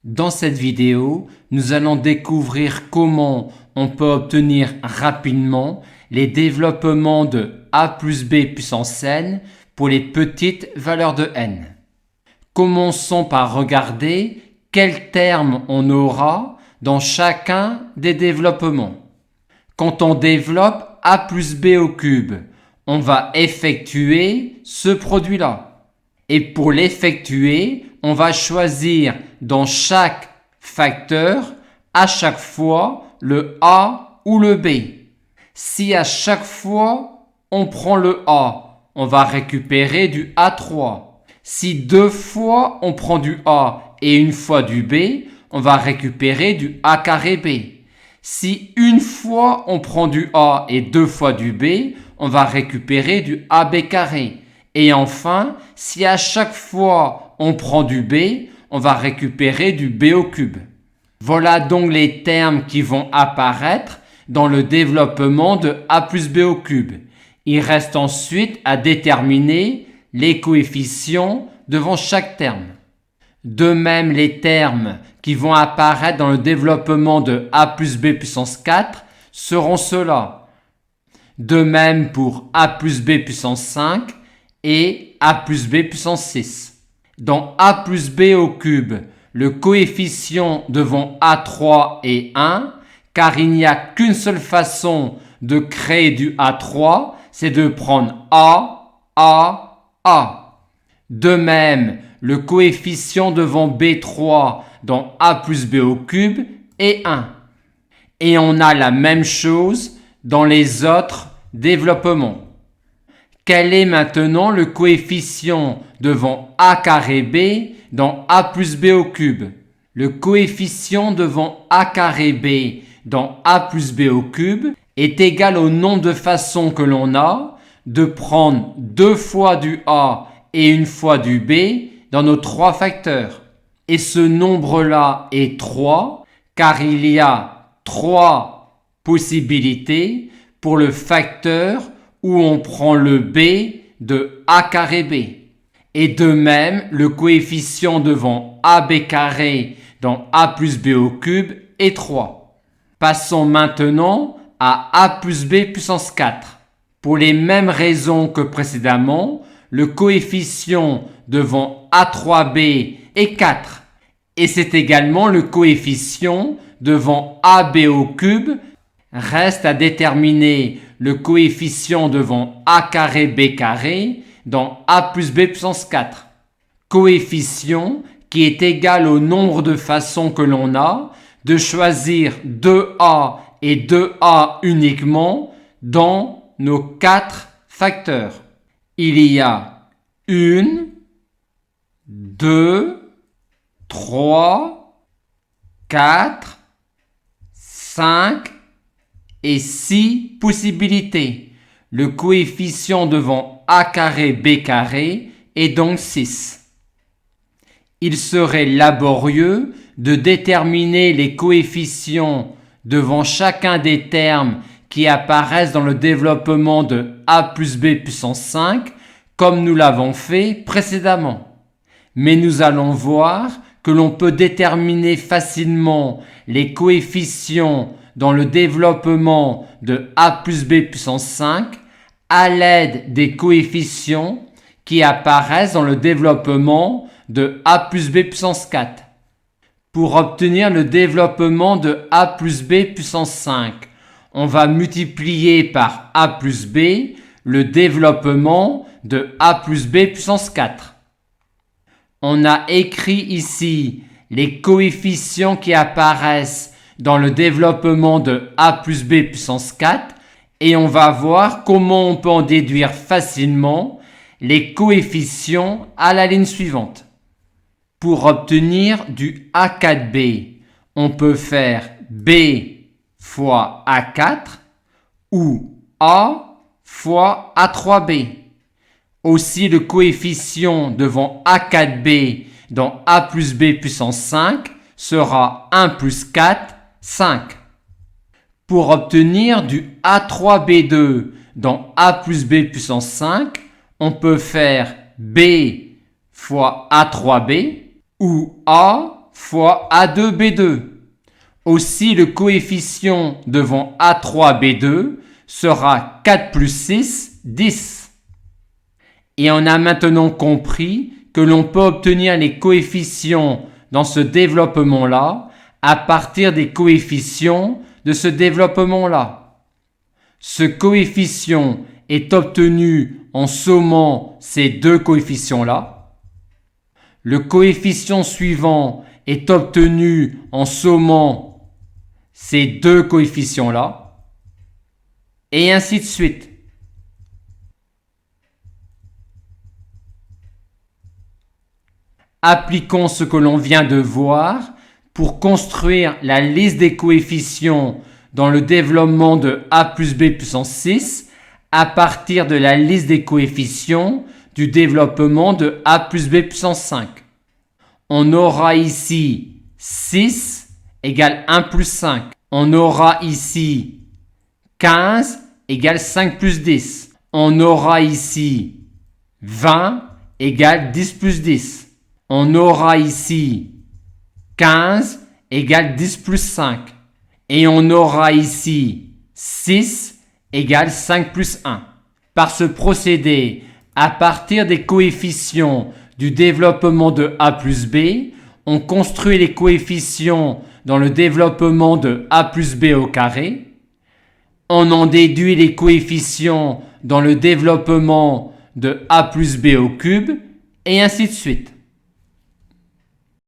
Dans cette vidéo, nous allons découvrir comment on peut obtenir rapidement les développements de a plus b puissance n pour les petites valeurs de n. Commençons par regarder quels termes on aura dans chacun des développements. Quand on développe a plus b au cube, on va effectuer ce produit-là. Et pour l'effectuer, on va choisir dans chaque facteur à chaque fois le a ou le b. Si à chaque fois on prend le a, on va récupérer du a3. Si deux fois on prend du a et une fois du b, on va récupérer du a carré b. Si une fois on prend du a et deux fois du b, on va récupérer du ab carré. Et enfin, si à chaque fois on prend du b, on va récupérer du b au cube. Voilà donc les termes qui vont apparaître dans le développement de a plus b au cube. Il reste ensuite à déterminer les coefficients devant chaque terme. De même, les termes qui vont apparaître dans le développement de a plus b puissance 4 seront ceux-là. De même pour a plus b puissance 5 et a plus b puissance 6. Dans a plus b au cube, le coefficient devant a3 est 1, car il n'y a qu'une seule façon de créer du a3, c'est de prendre a. De même, le coefficient devant b3 dans a plus b au cube est 1. Et on a la même chose dans les autres développements. Quel est maintenant le coefficient devant a carré b dans a plus b au cube? Le coefficient devant a carré b dans a plus b au cube est égal au nombre de façons que l'on a de prendre deux fois du a et une fois du b dans nos trois facteurs. Et ce nombre-là est 3, car il y a 3 possibilités pour le facteur où on prend le b de a carré b. Et de même, le coefficient devant ab carré dans a plus b au cube est 3. Passons maintenant à a plus b puissance 4. Pour les mêmes raisons que précédemment, le coefficient devant a3b est 4. Et c'est également le coefficient devant ab au cube. Reste à déterminer le coefficient devant a carré b carré dans a plus b puissance 4. Coefficient qui est égal au nombre de façons que l'on a de choisir 2a et 2a uniquement dans nos 4 facteurs. Il y a 1, 2, 3, 4, 5 et 6 possibilités. Le coefficient devant a carré b carré est donc 6. Il serait laborieux de déterminer les coefficients devant chacun des termes qui apparaissent dans le développement de a plus b puissance 5 comme nous l'avons fait précédemment. Mais nous allons voir que l'on peut déterminer facilement les coefficients dans le développement de a plus b puissance 5 à l'aide des coefficients qui apparaissent dans le développement de a plus b puissance 4. Pour obtenir le développement de a plus b puissance 5, on va multiplier par a plus b le développement de a plus b puissance 4. On a écrit ici les coefficients qui apparaissent dans le développement de a plus b puissance 4 et on va voir comment on peut en déduire facilement les coefficients à la ligne suivante. Pour obtenir du a4b, on peut faire b fois a4 ou a fois a3b. Aussi, le coefficient devant a4b dans a plus b puissance 5 sera 1 plus 4, 5. Pour obtenir du a3b2 dans a plus b puissance 5, on peut faire b fois a3b ou a fois A2B2. Aussi, le coefficient devant A3B2 sera 4 plus 6, 10. Et on a maintenant compris que l'on peut obtenir les coefficients dans ce développement-là à partir des coefficients de ce développement-là. Ce coefficient est obtenu en sommant ces deux coefficients-là. Le coefficient suivant est obtenu en sommant ces deux coefficients-là. Et ainsi de suite. Appliquons ce que l'on vient de voir pour construire la liste des coefficients dans le développement de a plus b puissance 6 à partir de la liste des coefficients du développement de a plus b puissance 5. On aura ici 6 égale 1 plus 5. On aura ici 15 égale 5 plus 10. On aura ici 20 égale 10 plus 10. On aura ici 15 égale 10 plus 5. Et on aura ici 6 égale 5 plus 1. Par ce procédé, à partir des coefficients du développement de a plus b, on construit les coefficients dans le développement de a plus b au carré. On en déduit les coefficients dans le développement de a plus b au cube, et ainsi de suite.